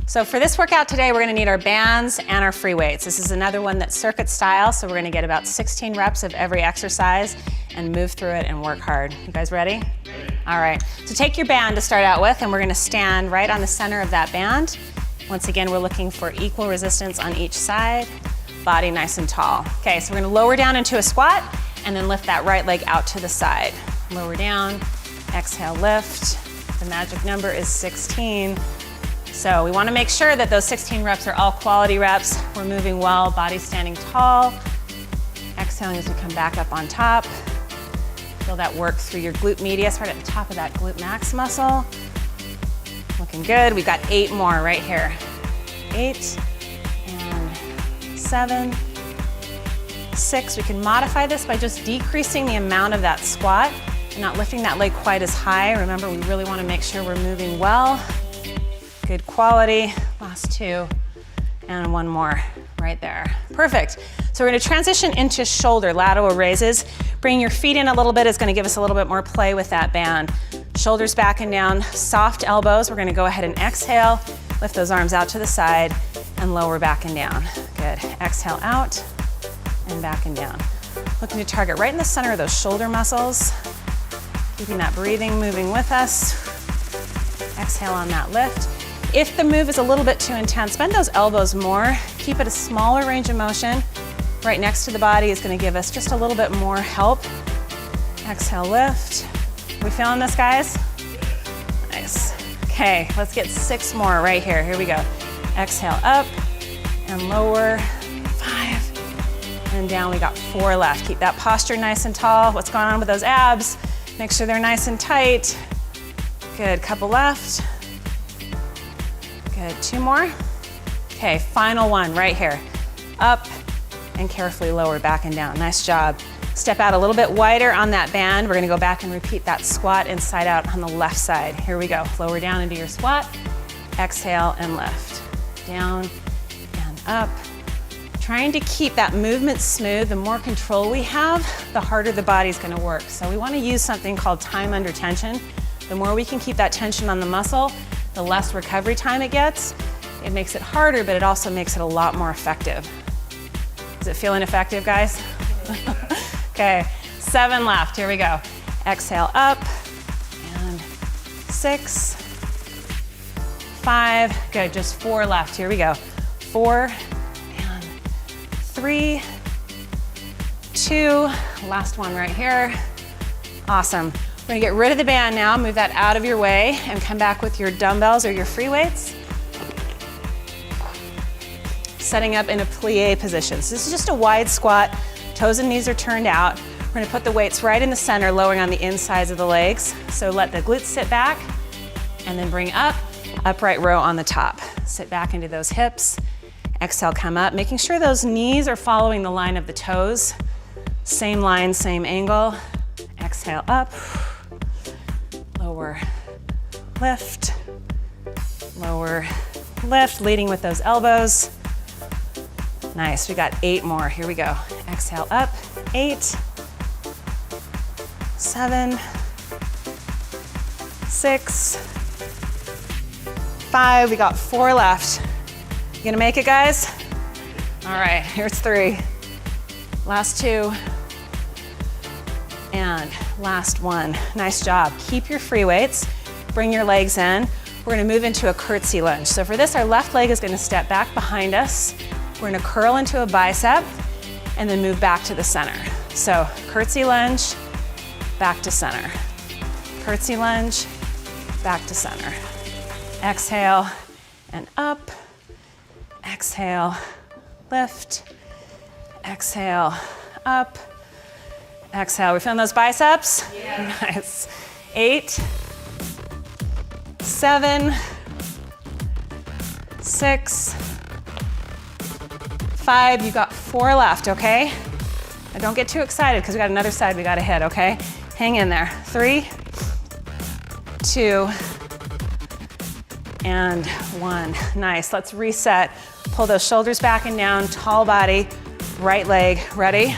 So for this workout today, we're gonna need our bands and our free weights. This is another one that's circuit style, so we're gonna get about 16 reps of every exercise and move through it and work hard. You guys ready? All right, so take your band to start out with, and we're gonna stand right on the center of that band. Once again, we're looking for equal resistance on each side, body nice and tall. Okay, so we're gonna lower down into a squat and then lift that right leg out to the side. Lower down, exhale, lift. The magic number is 16. So we wanna make sure that those 16 reps are all quality reps. We're moving well, body standing tall. Exhaling as we come back up on top. Feel that work through your glute medius, right at the top of that glute max muscle. Looking good. We've got 8 more right here. 8 and 7, 6. We can modify this by just decreasing the amount of that squat and not lifting that leg quite as high. Remember, we really want to make sure we're moving well. Good quality. Last 2 and 1 more right there. Perfect. So we're going to transition into shoulder lateral raises. Bring your feet in a little bit is going to give us a little bit more play with that band. Shoulders back and down, soft elbows. We're going to go ahead and exhale, lift those arms out to the side and lower back and down. Good. Exhale out and back and down. Looking to target right in the center of those shoulder muscles. Keeping that breathing moving with us. Exhale on that lift. If the move is a little bit too intense, bend those elbows more. Keep it a smaller range of motion. Right next to the body is going to give us just a little bit more help. Exhale, lift. We feeling this, guys? Nice. Okay, let's get 6 more right here. Here we go. Exhale up and lower. 5 and down. We got 4 left. Keep that posture nice and tall. What's going on with those abs? Make sure they're nice and tight. Good, couple left. Good, 2 more. Okay, final one right here. Up and carefully lower back and down. Nice job. Step out a little bit wider on that band. We're gonna go back and repeat that squat inside out on the left side. Here we go. Lower down into your squat. Exhale and lift. Down and up. Trying to keep that movement smooth. The more control we have, the harder the body's gonna work. So we wanna use something called time under tension. The more we can keep that tension on the muscle, the less recovery time it gets. It makes it harder, but it also makes it a lot more effective. Is it feeling effective, guys? Okay, 7 left, here we go. Exhale up, and 6, 5, good, just 4 left, here we go. 4, and 3, 2, last one right here. Awesome. We're gonna get rid of the band now, move that out of your way, and come back with your dumbbells or your free weights. Setting up in a plie position. So this is just a wide squat, toes and knees are turned out. We're gonna put the weights right in the center, lowering on the insides of the legs. So let the glutes sit back, and then bring up, upright row on the top. Sit back into those hips. Exhale, come up, making sure those knees are following the line of the toes. Same line, same angle. Exhale up. Lower, lift, lower, lift, leading with those elbows. Nice, we got 8 more, here we go. Exhale up, 8, 7, 6, 5, we got 4 left. You gonna make it, guys? All right, here's 3. Last 2. And last 1. Nice job. Keep your free weights. Bring your legs in. We're gonna move into a curtsy lunge. So for this, our left leg is gonna step back behind us. We're gonna curl into a bicep and then move back to the center. So curtsy lunge, back to center. Curtsy lunge, back to center. Exhale and up. Exhale, lift. Exhale, up. Exhale, we feeling those biceps? Yeah. Nice. 8, 7, 6, 5, you got 4 left, okay? Now don't get too excited because we got another side we gotta hit, okay? Hang in there. 3, 2, and 1. Nice, let's reset. Pull those shoulders back and down, tall body, right leg, ready?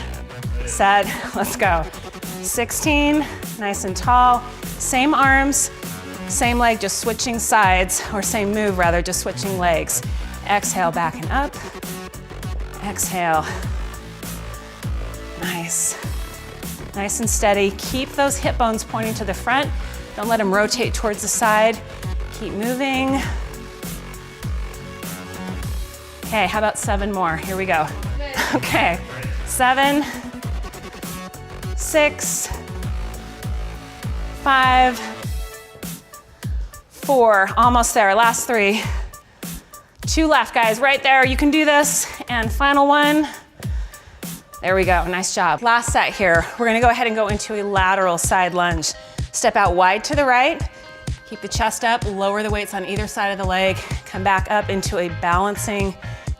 Set, let's go. 16, nice and tall. Same arms, Same leg, just switching sides, or same move rather, just switching legs. Exhale, back and up. Exhale. Nice. Nice and steady. Keep those hip bones pointing to the front. Don't let them rotate towards the side. Keep moving. Okay, how about 7 more? Here we go. Okay, 7, 6, 5, 4, almost there, last 3. 2 left, guys, right there, you can do this. And final one. There we go, nice job. Last set here. We're gonna go ahead and go into a lateral side lunge. Step out wide to the right, keep the chest up, lower the weights on either side of the leg, come back up into a balancing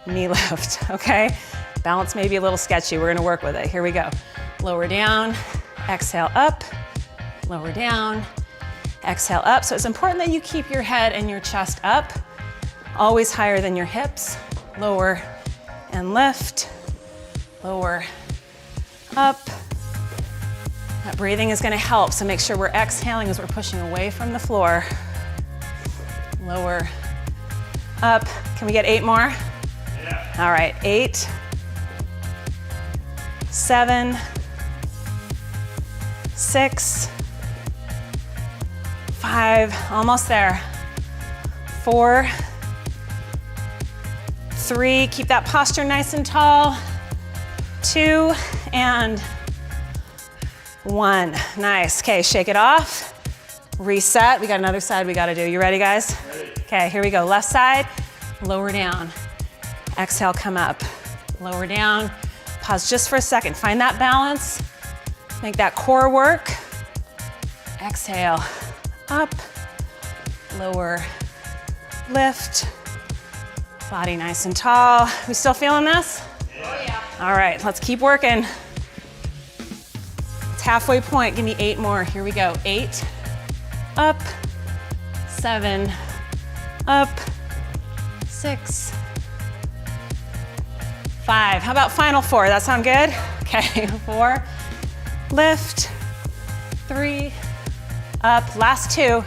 knee lift, okay? Balance may be a little sketchy, we're gonna work with it. Here we go. Lower down, exhale up, lower down, exhale up. So it's important that you keep your head and your chest up, always higher than your hips. Lower and lift, lower, up. That breathing is gonna help, so make sure we're exhaling as we're pushing away from the floor. Lower, up. Can we get 8 more? Yeah. All right, 8, 7, 6, 5, almost there. 4, 3, keep that posture nice and tall. 2, and 1. Nice. Okay, shake it off. Reset. We got another side we got to do. You ready, guys? Ready. Okay, here we go. Left side, lower down. Exhale, come up. Lower down. Pause just for a second. Find that balance. Make that core work. Exhale, up, lower, lift. Body nice and tall. We still feeling this? Oh, yeah. All right, let's keep working. It's halfway point. Give me 8 more. Here we go. 8, up, 7, up, 6, 5. How about final 4? That sound good? Okay, 4, lift, 3, up, last 2,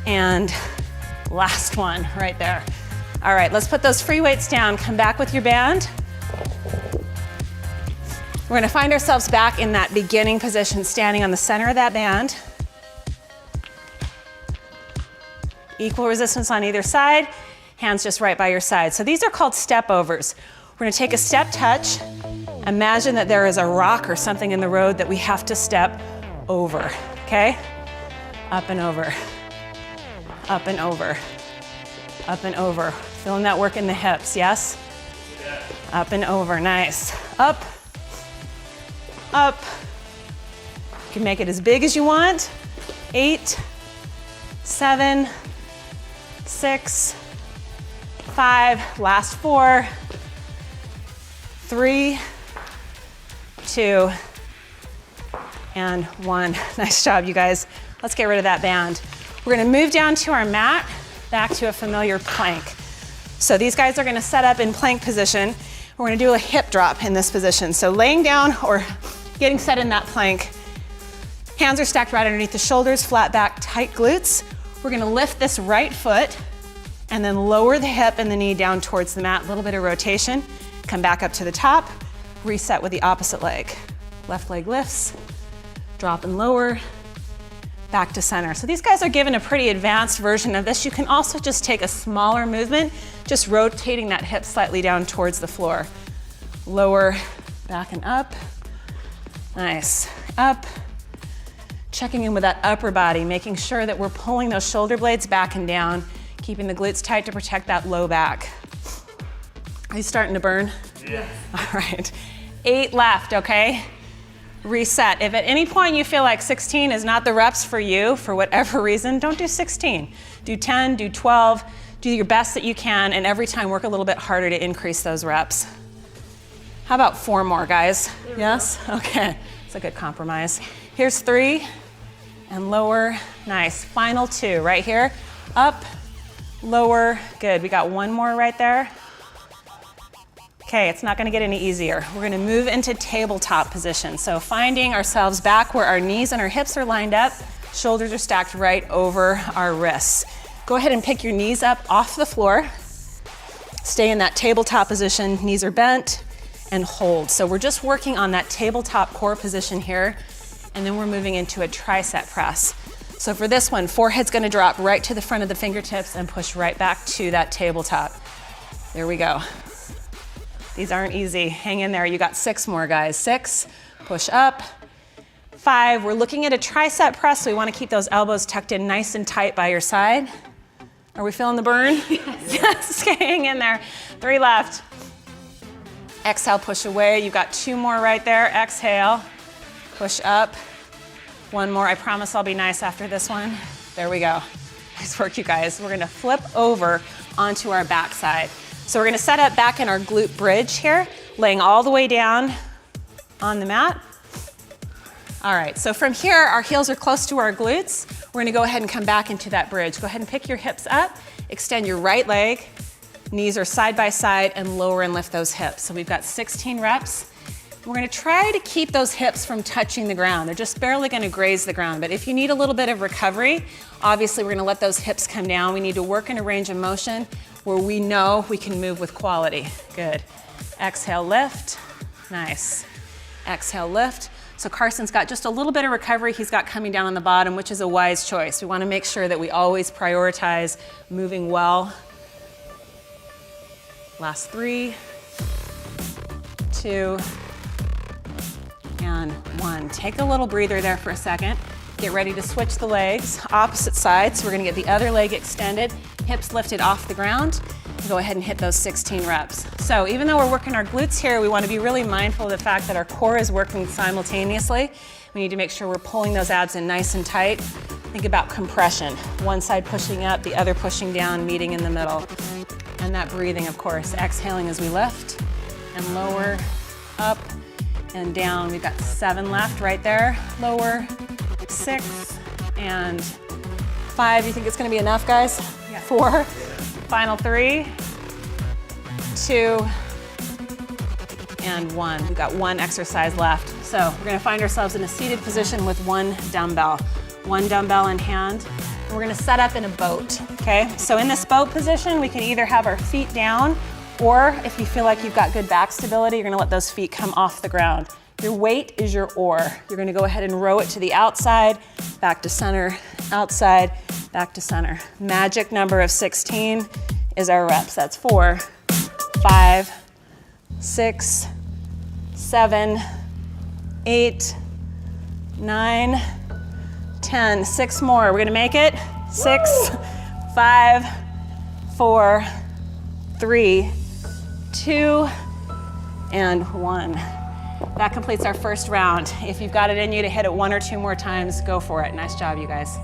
and last one right there. All right, let's put those free weights down. Come back with your band. We're gonna find ourselves back in that beginning position, standing on the center of that band. Equal resistance on either side, hands just right by your side. So these are called step overs. We're gonna take a step touch. Imagine that there is a rock or something in the road that we have to step over, okay? Up and over, up and over, up and over. Feeling that work in the hips, yes? Yeah. Up and over, nice. Up, up. You can make it as big as you want. 8, 7, 6, 5, last 4, 3, 2, and 1. Nice job, you guys. Let's get rid of that band. We're gonna move down to our mat, back to a familiar plank. So these guys are gonna set up in plank position. We're gonna do a hip drop in this position. So laying down or getting set in that plank, hands are stacked right underneath the shoulders, flat back, tight glutes. We're gonna lift this right foot and then lower the hip and the knee down towards the mat, a little bit of rotation. Come back up to the top, reset with the opposite leg. Left leg lifts, drop and lower, back to center. So these guys are given a pretty advanced version of this. You can also just take a smaller movement, just rotating that hip slightly down towards the floor. Lower, back and up. Nice, up. Checking in with that upper body, making sure that we're pulling those shoulder blades back and down, keeping the glutes tight to protect that low back. Are you starting to burn? Yeah. All right, 8 left, okay? Reset. If at any point you feel like 16 is not the reps for you, for whatever reason, don't do 16. Do 10, do 12, do your best that you can, and every time work a little bit harder to increase those reps. How about 4 more, guys? Yes? Okay, it's a good compromise. Here's 3, and lower, nice. Final 2, right here. Up, lower, good. We got 1 more right there. Okay, it's not gonna get any easier. We're gonna move into tabletop position. So finding ourselves back where our knees and our hips are lined up, Shoulders are stacked right over our wrists. Go ahead and pick your knees up off the floor. Stay in that tabletop position, knees are bent, and hold. So we're just working on that tabletop core position here, and then we're moving into a tricep press. So for this one, forehead's gonna drop right to the front of the fingertips and push right back to that tabletop. There we go. These aren't easy. Hang in there. You got 6 more, guys. 6, push up. 5, we're looking at a tricep press, so we want to keep those elbows tucked in nice and tight by your side. Are we feeling the burn? Yes, hang in there. 3 left. Exhale, push away. You've got 2 more right there. Exhale, push up. 1 more. I promise I'll be nice after this one. There we go. Nice work, you guys. We're gonna flip over onto our backside. So we're gonna set up back in our glute bridge here, laying all the way down on the mat. All right, so from here, our heels are close to our glutes. We're gonna go ahead and come back into that bridge. Go ahead and pick your hips up, extend your right leg, knees are side by side, and lower and lift those hips. So we've got 16 reps. We're gonna try to keep those hips from touching the ground. They're just barely gonna graze the ground, but if you need a little bit of recovery, obviously we're gonna let those hips come down. We need to work in a range of motion where we know we can move with quality. Good. Exhale, lift. Nice. Exhale, lift. So Carson's got just a little bit of recovery he's got coming down on the bottom, which is a wise choice. We want to make sure that we always prioritize moving well. Last 3, 2, and 1. Take a little breather there for a second. Get ready to switch the legs, opposite sides. So we're gonna get the other leg extended, hips lifted off the ground, and go ahead and hit those 16 reps. So even though we're working our glutes here, we wanna be really mindful of the fact that our core is working simultaneously. We need to make sure we're pulling those abs in nice and tight. Think about compression. One side pushing up, the other pushing down, meeting in the middle. And that breathing, of course, exhaling as we lift and lower, up and down. We've got 7 left right there. Lower, 6, and 5. You think it's gonna be enough, guys? Yeah. 4, final 3, 2, and 1. We've got 1 exercise left. So we're gonna find ourselves in a seated position with 1 dumbbell. 1 dumbbell in hand. And we're gonna set up in a boat, okay? So in this boat position, we can either have our feet down, or if you feel like you've got good back stability, you're gonna let those feet come off the ground. Your weight is your oar. You're gonna go ahead and row it to the outside, back to center, outside, back to center. Magic number of 16 is our reps. That's 4, 5, 6, 7, 8, 9, 10. 6 more. We're gonna make it. 6, 5, 4, 3, 2, and 1. That completes our first round. If you've got it in you to hit it 1 or 2 more times, go for it. Nice job, you guys.